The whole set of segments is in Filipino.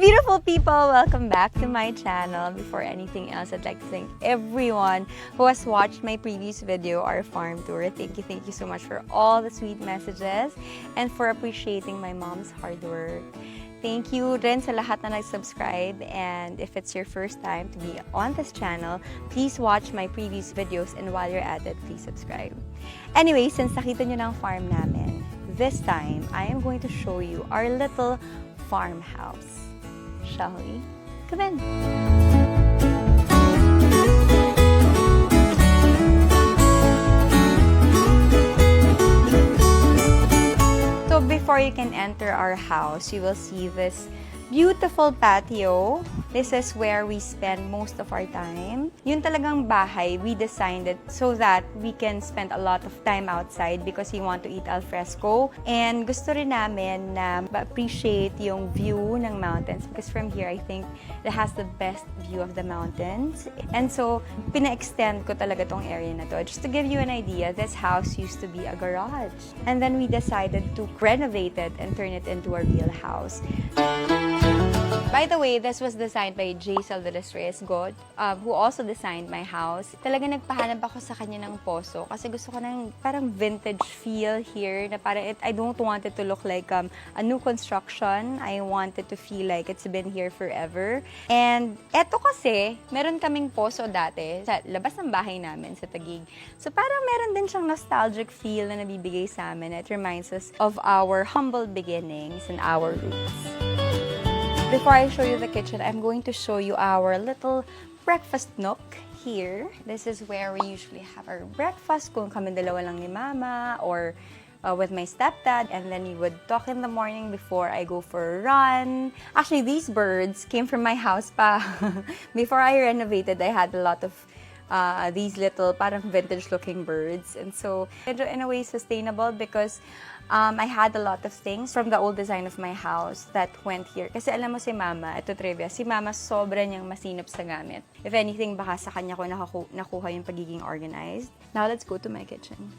beautiful people, welcome back to my channel. Before anything else, I'd like to thank everyone who has watched my previous video, our farm tour. Thank you so much for all the sweet messages and for appreciating my mom's hard work. Thank you rin sa lahat na nag-subscribe, and if it's your first time to be on this channel, please watch my previous videos, and while you're at it, please subscribe. Anyway, since nakita nyo na ang farm namin, this time, I am going to show you our little farmhouse. Shall we? Come in! So before you can enter our house, you will see this beautiful patio. This is where we spend most of our time. Yun talagang bahay, we designed it so that we can spend a lot of time outside because we want to eat al fresco. And gusto rin namin na ma-appreciate yung view ng mountains because from here, I think it has the best view of the mountains. And so, pina-extend ko talaga tong area na to. Just to give you an idea, this house used to be a garage. And then we decided to renovate it and turn it into a real house. By the way, this was designed by Jaisal de los Reyes God, who also designed my house. Talaga nagpahanap ako sa kanya ng poso kasi gusto ko ng parang vintage feel here na parang I don't want it to look like a new construction. I want it to feel like it's been here forever. And eto kasi, meron kaming poso dati sa labas ng bahay namin sa Taguig. So parang meron din siyang nostalgic feel na nabibigay sa amin. It reminds us of our humble beginnings and our roots. Before I show you the kitchen, I'm going to show you our little breakfast nook here. This is where we usually have our breakfast kung kami dalawa lang ni Mama or with my stepdad. And then we would talk in the morning before I go for a run. Actually, these birds came from my house pa. Before I renovated, I had a lot of these little parang vintage-looking birds. And so, in a way, sustainable because I had a lot of things from the old design of my house that went here. Kasi alam mo si Mama, ito trivia, si Mama sobra niyang masinop sa gamit. If anything, baka sa kanya ko nakuha yung pagiging organized. Now, let's go to my kitchen.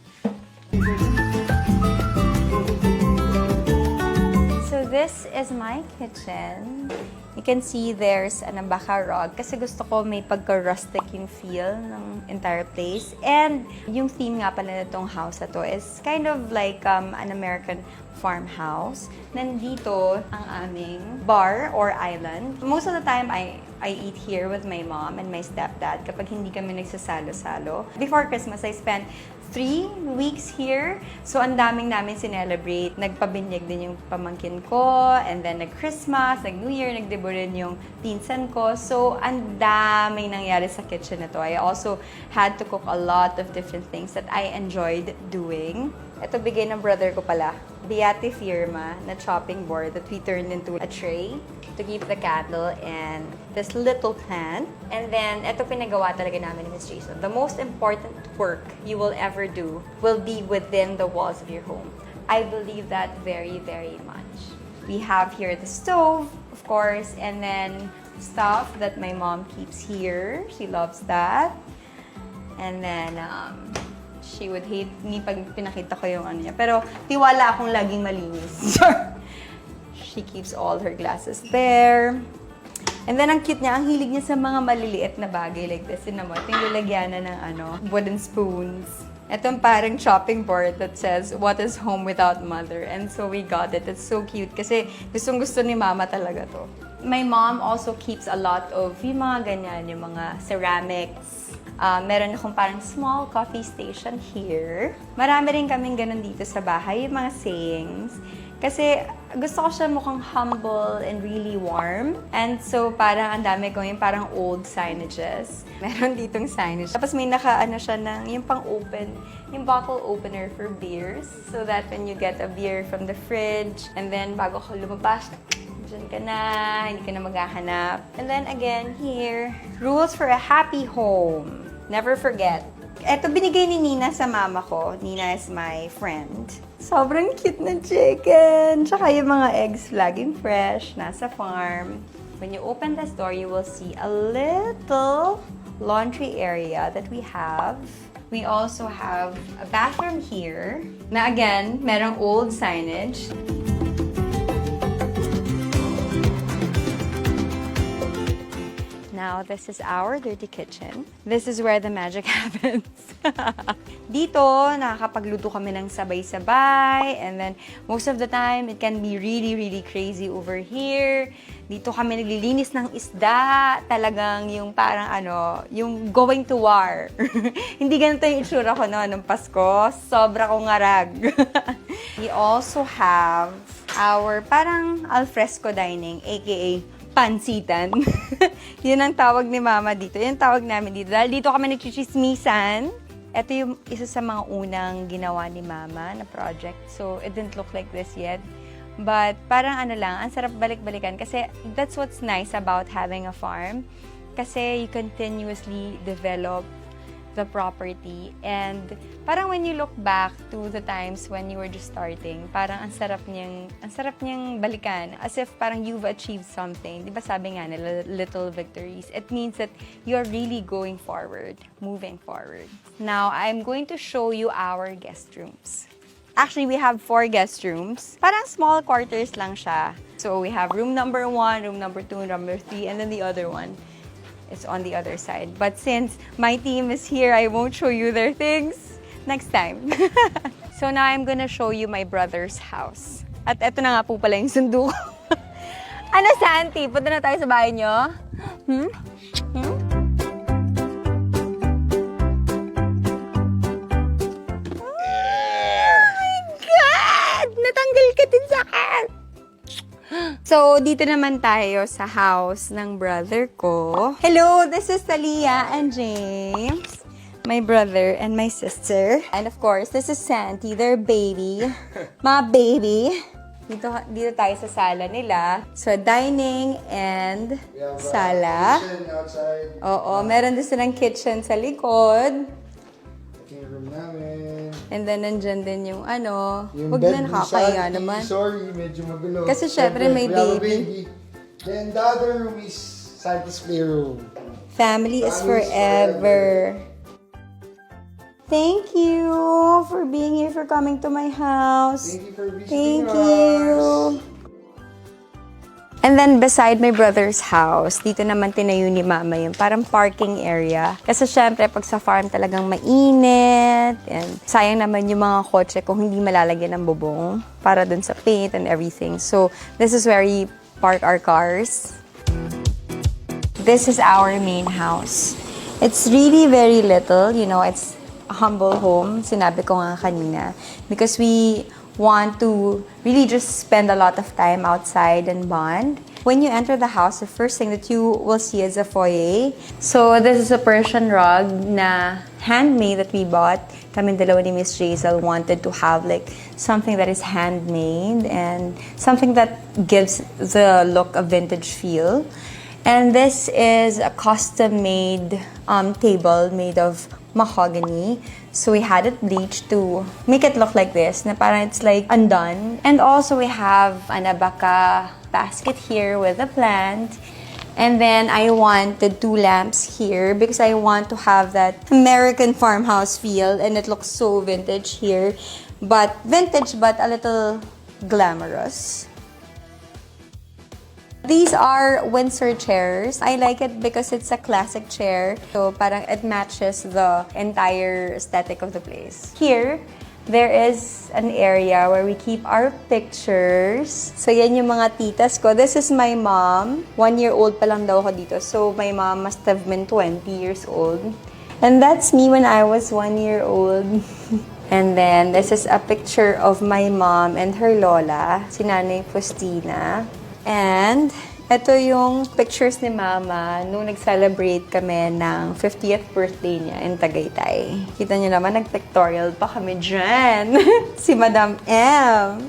So this is my kitchen. You can see there's an ambaka rug kasi gusto ko may pagka-rustic yung feel ng entire place. And yung theme nga pala nitong house na to is kind of like an American farmhouse. Nandito ang aming bar or island. Most of the time, I eat here with my mom and my stepdad kapag hindi kami nagsasalo-salo. Before Christmas, I spent 3 weeks here. So, ang daming namin sinelebrate. Nagpabinyag din yung pamangkin ko. And then, nag-Christmas, nag-New Year, nagdebo rin yung pinsan ko. So, ang daming nangyari sa kitchen na to. I also had to cook a lot of different things that I enjoyed doing. Ito bigay ng brother ko pala. BEA firma na chopping board that we turned into a tray to keep the candle and this little plant. And then, ito pinagawa talaga namin ni Ms. Jason. The most important work you will ever do will be within the walls of your home. I believe that very, very much. We have here the stove, of course, and then stuff that my mom keeps here. She loves that. And then, she would hate me pag pinakita ko yung ano niya. Pero tiwala akong laging malinis. She keeps all her glasses there. And then, ang cute niya, ang hilig niya sa mga maliliit na bagay like this. Yun naman, ito yung lalagyanan ng wooden spoons. Itong parang chopping board that says, "What is home without mother?" And so we got it. It's so cute kasi gustong-gusto ni Mama talaga to. My mom also keeps a lot of yung mga ganyan, yung mga ceramics. Meron akong parang small coffee station here. Marami rin kaming ganun dito sa bahay, yung mga sayings. Kasi gusto ko siya mukhang humble and really warm. And so parang ang dami ko yung parang old signages. Meron ditong signage. Tapos may naka-ano siya ng yung pang-open, yung bottle opener for beers. So that when you get a beer from the fridge, and then bago ko lumabas, dyan ka na, hindi ka na maghahanap. And then again, here, rules for a happy home. Never forget. Ito binigay ni Nina sa mama ko. Nina is my friend. Sobrang cute na chicken. Tsaka yung mga eggs laging fresh, nasa farm. When you open this door, you will see a little laundry area that we have. We also have a bathroom here na again, merong old signage. now, this is our dirty kitchen. This is where the magic happens. Dito, nakakapagluto kami ng sabay-sabay. And then, most of the time, it can be really, really crazy over here. Dito kami naglilinis ng isda. Talagang yung parang yung going to war. Hindi ganito yung itsura ko noon ng Pasko. Sobra kong ngarag. We also have our parang alfresco dining, aka pansitan. Yun ang tawag ni Mama dito. Yun ang tawag namin dito. Dahil dito kami nagchichismisan. Ito yung isa sa mga unang ginawa ni Mama na project. So, it didn't look like this yet. But parang ang sarap balik-balikan. Kasi that's what's nice about having a farm. Kasi you continuously develop the property. And parang when you look back to the times when you were just starting, parang ang sarap niyang balikan. As if parang you've achieved something. Di ba sabi nga nila, little victories. It means that you're really going forward, moving forward. Now, I'm going to show you our guest rooms. Actually, we have 4 guest rooms. Parang small quarters lang siya. So, we have room number 1, room number 2, number 3, and then the other one is on the other side. But since my team is here, I won't show you their things next time. So, now I'm gonna show you my brother's house. At eto na nga po pala yung sundo ko. Ano, Santi? Punta na tayo sa bahay nyo? Natanggal ka din sa akin! So, dito naman tayo sa house ng brother ko. Hello, this is Talia and James, my brother and my sister. And of course, this is Santi, their baby. My baby. Dito tayo sa sala nila. So, dining and sala. Kitchen outside. Oo, meron din silang kitchen sa likod. Yung room namin. And then, nandyan din yung Yung wag bed na ni nakakaya Santi, naman. Sorry, medyo magulo. Kasi syempre may we have a baby. Then the other room is Santi's playroom. Family is forever. Thank you for being here, for coming to my house. Thank you for visiting Thank us. you. And then, beside my brother's house, dito naman tinayo ni Mama yung parang parking area. Kasi syempre, pag sa farm talagang mainit. And sayang naman yung mga kotse kung hindi malalagyan ng bubong para dun sa paint and everything. So, this is where we park our cars. This is our main house. It's really very little. You know, it's a humble home. Sinabi ko nga kanina. Because we want to really just spend a lot of time outside and bond. When you enter the house, the first thing that you will see is a foyer. So this is a Persian rug na handmade that we bought. Kami dalawa ni Miss Jaisal wanted to have like something that is handmade and something that gives the look a vintage feel. And this is a custom-made table made of mahogany. So we had it bleached to make it look like this, na parang it's like undone. And also we have an abaca basket here with a plant. And then I wanted 2 lamps here because I want to have that American farmhouse feel, and it looks so vintage here. But vintage, but a little glamorous. These are Windsor chairs. I like it because it's a classic chair. So parang it matches the entire aesthetic of the place. Here, there is an area where we keep our pictures. So yan yung mga titas ko. This is my mom. 1-year-old pa lang daw ako dito. So my mom must have been 20 years old. And that's me when I was 1-year-old. And then this is a picture of my mom and her lola, si Nanay Faustina. And ito yung pictures ni Mama nung nag-celebrate kami ng 50th birthday niya in Tagaytay. Kita niyo naman, nag-pictorial pa kami dyan. Si Madam M.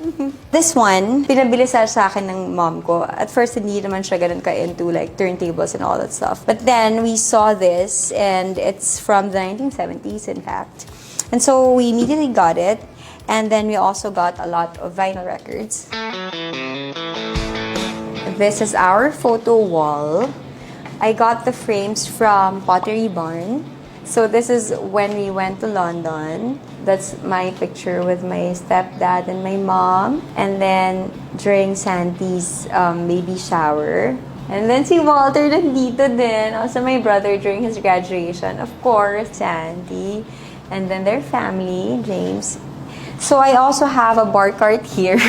This one, pinabili sa akin ng mom ko. At first, hindi naman siya ganun ka-into like turntables and all that stuff. But then, we saw this and it's from the 1970s, in fact. And so, we immediately got it. And then, we also got a lot of vinyl records. This is our photo wall. I got the frames from Pottery Barn. So this is when we went to London. That's my picture with my stepdad and my mom. And then during Santi's baby shower. And then si Walter nandito din. Also my brother during his graduation. Of course, Sandy. And then their family, James. So I also have a bar cart here.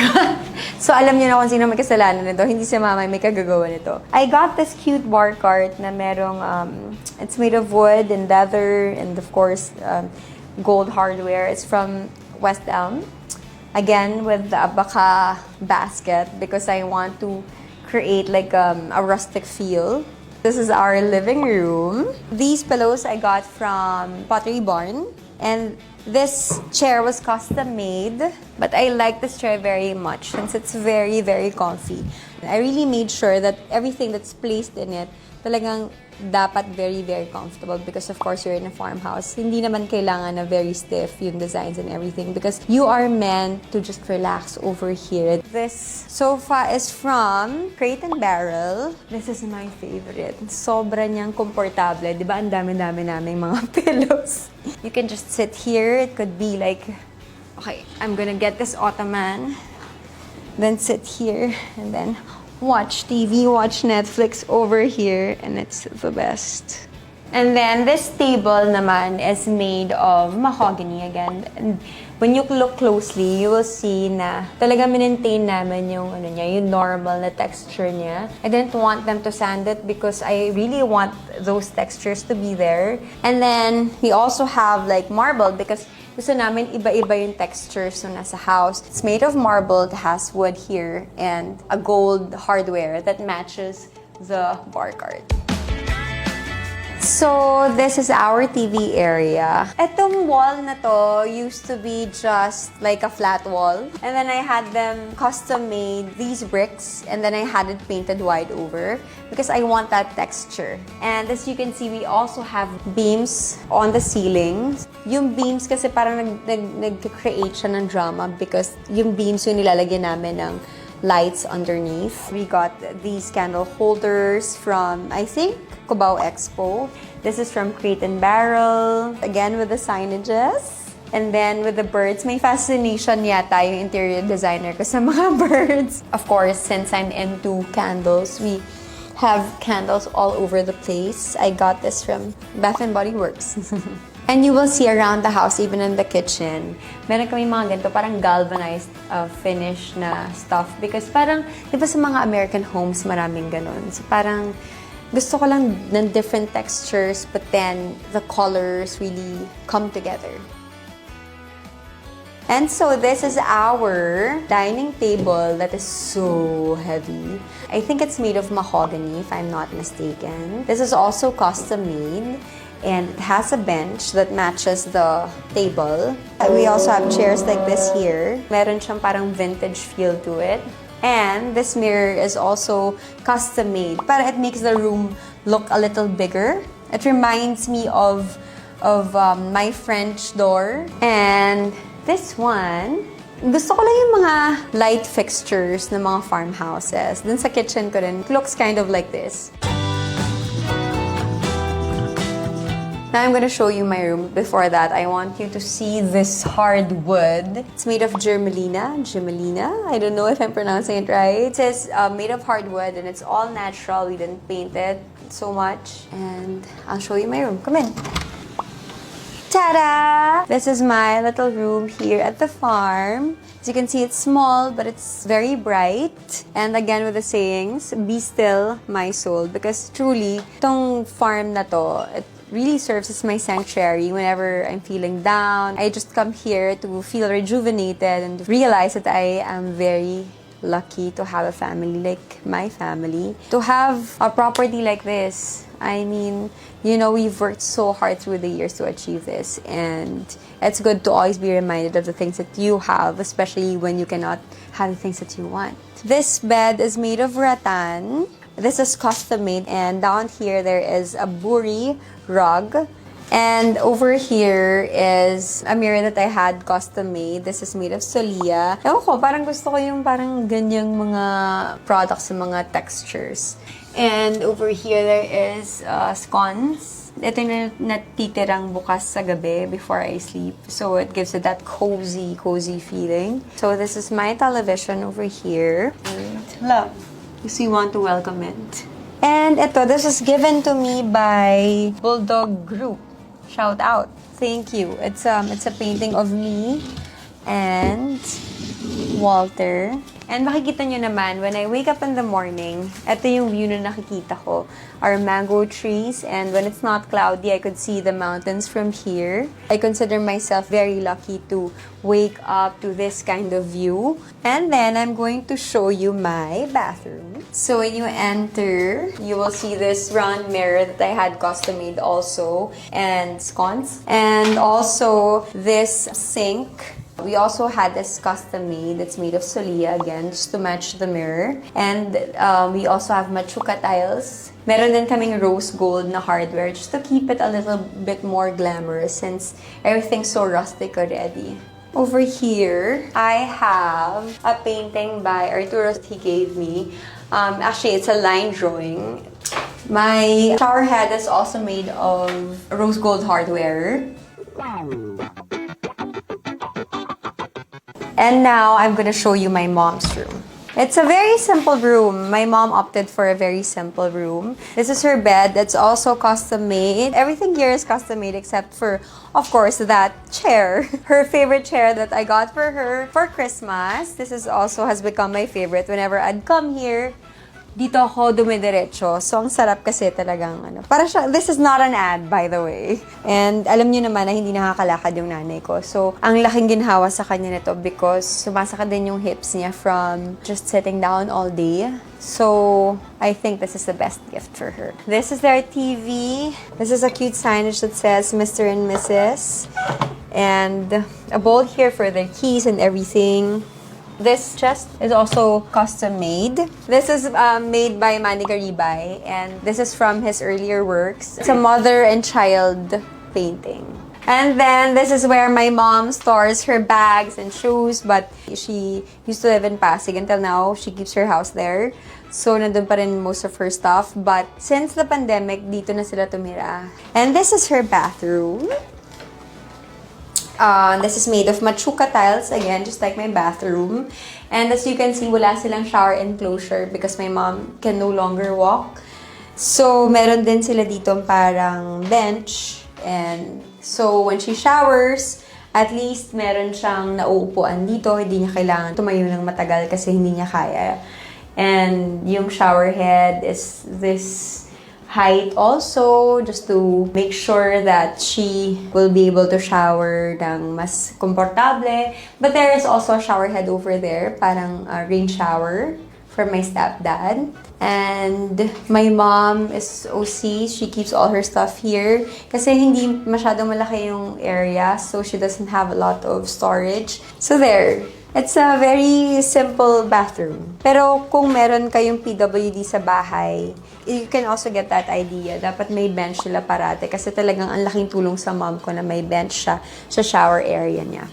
So alam niyo na kung sino may kasalanan nito. Hindi si mama may kagagawa nito. I got this cute bar cart na merong, it's made of wood and leather and of course, gold hardware. It's from West Elm. Again, with the abaka basket because I want to create like a rustic feel. This is our living room. These pillows I got from Pottery Barn. And this chair was custom made, but I like this chair very much since it's very, very comfy. I really made sure that everything that's placed in it talagang dapat very, very comfortable because of course you're in a farmhouse. Hindi naman kailangan na very stiff yung designs and everything because you are meant to just relax over here. This sofa is from Crate and Barrel. This is my favorite. Sobra niyang komportable. Di ba? Ang dami-dami naming mga pillows. You can just sit here. It could be like, okay, I'm gonna get this ottoman. Then sit here and then watch TV, watch Netflix over here, and it's the best. And then this table naman is made of mahogany again. And when you look closely, you will see na talaga minentain namin yung ano niya, yung normal na texture niya. I didn't want them to sand it because I really want those textures to be there. And then we also have like marble because gusto namin iba-iba yung textures na nasa house. It's made of marble, it has wood here, and a gold hardware that matches the bar cart. So, this is our TV area. Etong wall na to used to be just like a flat wall. And then I had them custom made these bricks and then I had it painted wide over because I want that texture. And as you can see, we also have beams on the ceiling. Yung beams kasi parang nag-create siya ng drama because yung beams yung nilalagyan namin ng lights underneath. We got these candle holders from, I think, Cubao Expo. This is from Crate and Barrel. Again, with the signages. And then with the birds, may fascination yata yung interior designer ko sa mga birds. Of course, since I'm into candles, we have candles all over the place. I got this from Bath & Body Works. And you will see around the house, even in the kitchen, meron kami mga ganito, parang galvanized finish na stuff. Because parang, di ba sa mga American homes, maraming ganon. So parang, gusto ko lang ng different textures, but then the colors really come together. And so this is our dining table that is so heavy. I think it's made of mahogany, if I'm not mistaken. This is also custom made. And it has a bench that matches the table. We also have chairs like this here. Meron siyang parang vintage feel to it. And this mirror is also custom made. Para it makes the room look a little bigger. It reminds me of my French door. And this one, gusto ko lang yung mga light fixtures ng mga farmhouses. Dun sa kitchen ko rin, it looks kind of like this. Now I'm going to show you my room. Before that, I want you to see this hardwood. It's made of Germalina. I don't know if I'm pronouncing it right. It says made of hardwood and it's all natural. We didn't paint it so much. And I'll show you my room. Come in. Ta-da! This is my little room here at the farm. As you can see, it's small, but it's very bright. And again, with the sayings, be still, my soul. Because truly, itong farm na to, it really serves as my sanctuary whenever I'm feeling down. I just come here to feel rejuvenated and realize that I am very lucky to have a family like my family. To have a property like this, I mean, you know, we've worked so hard through the years to achieve this. And it's good to always be reminded of the things that you have, especially when you cannot have the things that you want. This bed is made of rattan. This is custom made, and down here there is a buri rug. And over here is a mirror that I had custom made. This is made of Solia. Ewan ko, parang gusto ko yung parang ganyang mga products sa mga textures. And over here there is scones. Ito yung natitirang bukas sa gabi before I sleep. So it gives it that cozy feeling. So this is my television over here. And love. If you want to welcome it. And ito, this was given to me by Bulldog Group. Shout out. Thank you. It's a painting of me and Walter. And makikita nyo naman, when I wake up in the morning, ito yung view na nakikita ko, are mango trees. And when it's not cloudy, I could see the mountains from here. I consider myself very lucky to wake up to this kind of view. And then I'm going to show you my bathroom. So when you enter, you will see this round mirror that I had custom made also, and sconce. And also this sink. We also had this custom made. It's made of Solia again, just to match the mirror. And we also have machuca tiles. Meron din kaming rose gold na hardware just to keep it a little bit more glamorous since everything's so rustic already. Over here, I have a painting by Arturo he gave me. Actually, it's a line drawing. My shower head is also made of rose gold hardware. And now, I'm gonna show you my mom's room. It's a very simple room. My mom opted for a very simple room. This is her bed. It's also custom made. Everything here is custom made except for, of course, that chair. Her favorite chair that I got for her for Christmas. This is also has become my favorite whenever I'd come here. Dito ako dumidiretso. So, ang sarap kasi talagang Para siya, this is not an ad, by the way. And alam niyo naman na hindi nakakalakad yung nanay ko. So, ang laking ginhawa sa kanya nito because sumasakit din yung hips niya from just sitting down all day. So, I think this is the best gift for her. This is their TV. This is a cute signage that says Mr. and Mrs. And a bowl here for their keys and everything. This chest is also custom made. This is made by Manny Garibay, and this is from his earlier works. It's a mother and child painting. And then this is where my mom stores her bags and shoes, but she used to live in Pasig until now. She keeps her house there. So, nandun pa rin most of her stuff. But since the pandemic, dito na sila tumira. And this is her bathroom. This is made of machuca tiles, again, just like my bathroom. And as you can see, wala silang shower enclosure because my mom can no longer walk. So, meron din sila dito parang bench. And so, when she showers, at least meron siyang nauupuan dito. Hindi niya kailangan tumayo ng matagal kasi hindi niya kaya. And yung shower head is this height also, just to make sure that she will be able to shower ng mas komportable. But there is also a shower head over there, parang rain shower for my stepdad. And my mom is OC. She keeps all her stuff here. Kasi hindi masyadong malaki yung area, so she doesn't have a lot of storage. So there. It's a very simple bathroom. Pero kung meron kayong PWD sa bahay, you can also get that idea. Dapat may bench sila parate kasi talagang ang laking tulong sa mom ko na may bench siya sa shower area niya.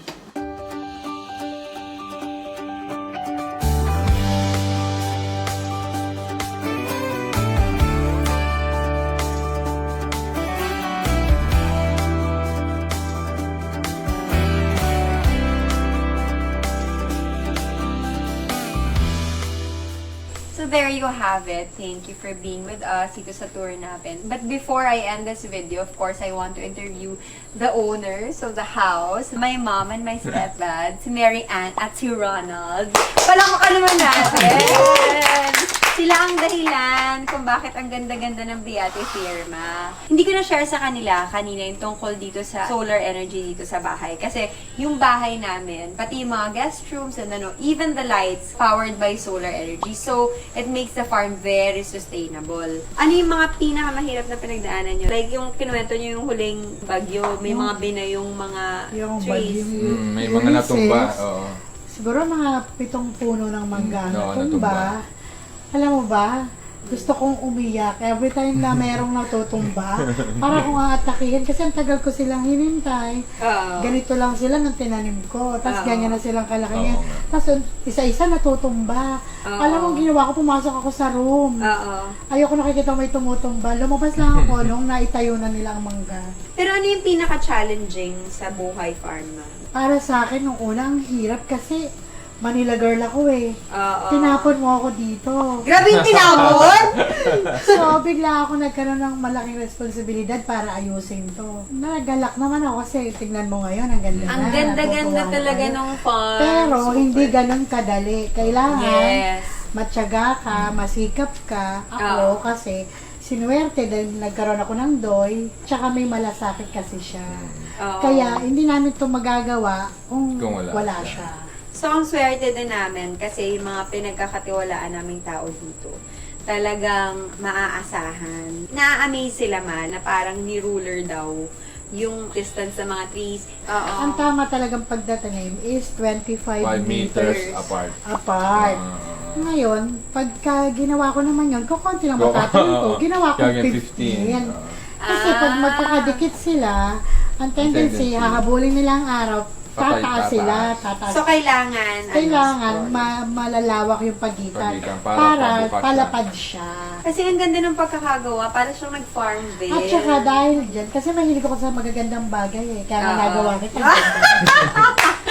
So there you have it. Thank you for being with us dito sa tour natin. But before I end this video, of course, I want to interview the owners of the house. My mom and my stepdad, si Mary Ann at si Ronald. Palakpakan naman natin! Sila ang dahilan kung bakit ang ganda-ganda ng BEA firma. Hindi ko na-share sa kanila kanina yung tungkol dito sa solar energy dito sa bahay. Kasi yung bahay namin, pati yung mga guest rooms and even the lights, powered by solar energy. So, it makes the farm very sustainable. Ano yung mga pinakamahirap na pinagdaanan nyo? Like yung kinuwento nyo yung huling bagyo, may mga binayong mga trees. May mga natumba. Siguro mga 7 puno ng mangga natumba. Alam mo ba, gusto kong umiyak every time na merong natutumba para kong aatakihin kasi ang tagal ko silang hinintay. Ganito lang sila nung tinanim ko. Tapos ganyan na silang kalaki yan. Tapos isa-isa natutumba. Alam mo, ginawa ko, pumasok ako sa room. Ayoko nakikita may tumutumba. Lumabas lang ako nung naitayo na nila ang mangga. Pero ano yung pinaka-challenging sa buhay farm na? Para sa akin, nung una, ang hirap kasi Manila girl ako eh. Oo. Tinapon mo ako dito. Grabe yung tinapon! So, bigla ako nagkaroon ng malaking responsibilidad para ayusin to. Nagalak naman ako kasi tignan mo ngayon, ang ganda Ang na. ganda-ganda natutuwa talaga tayo. nung farm. Pero Super. hindi ganun kadali. Kailangan Yes. matyaga ka, masikap ka. Ako kasi sinuwerte dahil nagkaroon ako ng doy, tsaka may malasakit kasi siya. Oo. Kaya hindi namin to magagawa kung Kung wala, wala siya. So, ang swerte din namin kasi yung mga pinagkakatiwalaan naming tao dito, talagang maaasahan. Na-amaze sila man na parang ni-ruler daw yung distance sa mga trees. Oo. Ang tama talagang pagtatanim is 25 5 meters meters apart. apart. Ngayon, pagka ginawa ko naman yun, kukunti lang matatanim ko. Ginawa ko Kaya 15. 15. Kasi pag magkakadikit sila, ang tendency, hahabulin nila ang araw, tataas sila, tataas. So, kailangan Malalawak yung pagitan Pagitan, para para pabukas palapad siya. Kasi ang ganda ng pagkakagawa, para siyang nag-farm bill. At saka dahil dyan, kasi mahilig ako sa magagandang bagay eh, kaya Oo. nagagawa kita.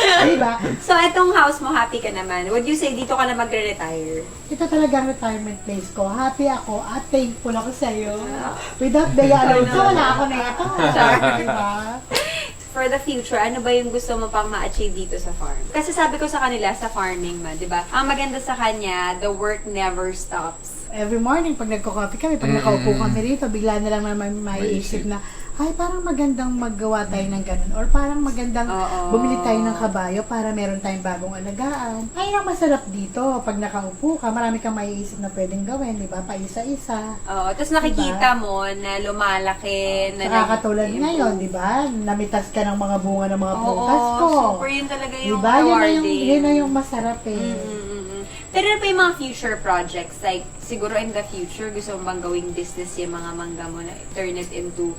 Diba? So, etong house mo, happy ka naman. Would you say dito ka na magre-retire? Ito talaga ang retirement place ko. Happy ako at thankful ako sa iyo. Without BEA ALONZO, wala ako na ito. Diba? For the future, ano ba yung gusto mo pang ma-achieve dito sa farm? Kasi sabi ko sa kanila, sa farming man, di ba? Ang maganda sa kanya, the work never stops. Every morning, pag nagko-coffee kami, pag nakaupo kami rito, bigla na lang naman maiisip na, ay, parang magandang maggawa tayo ng ganun. Or parang magandang Oo. bumili tayo ng kabayo para meron tayong bagong alagaan. Ay, ang masarap dito. Pag nakaupo ka, marami kang maiisip na pwedeng gawin, di ba? Pa isa-isa. Oo, tapos nakikita mo na lumalaki, na Saka katulad ngayon, di ba? Namitas ka ng mga bunga ng mga prutas ko. super yun talaga yung Diba? rewarding. Yun na yung masarap eh. Mm-mm. Pero ano pa yung mga future projects? Like, siguro in the future, gusto mo bang gawing business yung mga mangga mo na turn it into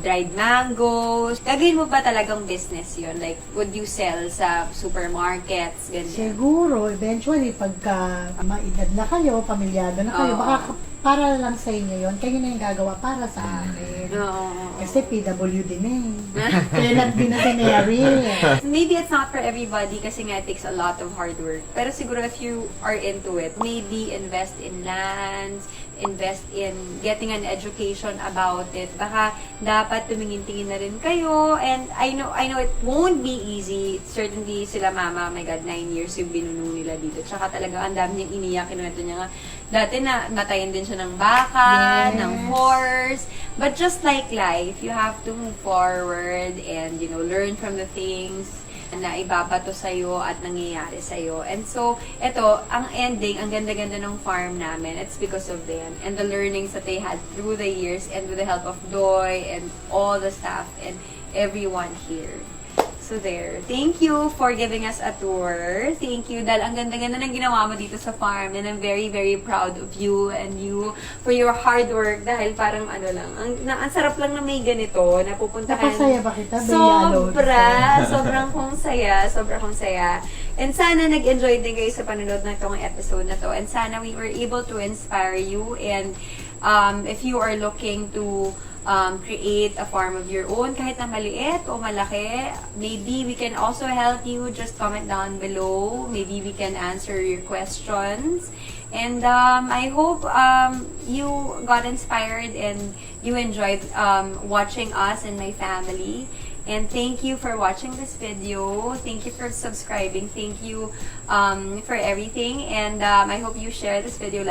dried mangoes? Gagawin mo ba talagang business yun? Like, would you sell sa supermarkets? Ganyan. Siguro, eventually, pagka maedad na kayo, pamilyado na kayo, Oo. baka para lang sa inyo yun, kayo na yung gagawa para sa akin. Oo. Kasi PWD na eh. Kaya not binasonary. Maybe it's not for everybody kasi nga it takes a lot of hard work. Pero siguro if you are into it, maybe invest in lands, invest in getting an education about it. Baka dapat tumingin-tingin na rin kayo. And I know it won't be easy. Certainly sila mama, oh my God, 9 years yung binuno nila dito. Tsaka talaga ang dami niyang iniyak. Kinuwento niya nga, dati na natayin din siya ng baka, Yes. ng horse. But just like life, you have to move forward and, learn from the things na ibabato sa'yo at nangyayari sa'yo. And so, eto, ang ending, ang ganda-ganda ng farm namin, it's because of them and the learnings that they had through the years and with the help of Doy and all the staff and everyone here. So there. Thank you for giving us a tour. Thank you dahil ang ganda-ganda ng ginawa mo dito sa farm and I'm very, very proud of you and you for your hard work dahil parang ang sarap lang na may ganito na pupuntahan. Napasaya ba kita, BEA ALONZO? Sobrang kong saya. And sana nag-enjoy din kayo sa panonood ng itong episode na to and sana we were able to inspire you and if you are looking to create a farm of your own, kahit na maliit o malaki. Maybe we can also help you. Just comment down below. Maybe we can answer your questions. And I hope you got inspired and you enjoyed watching us and my family. And thank you for watching this video. Thank you for subscribing. Thank you for everything. And I hope you share this video like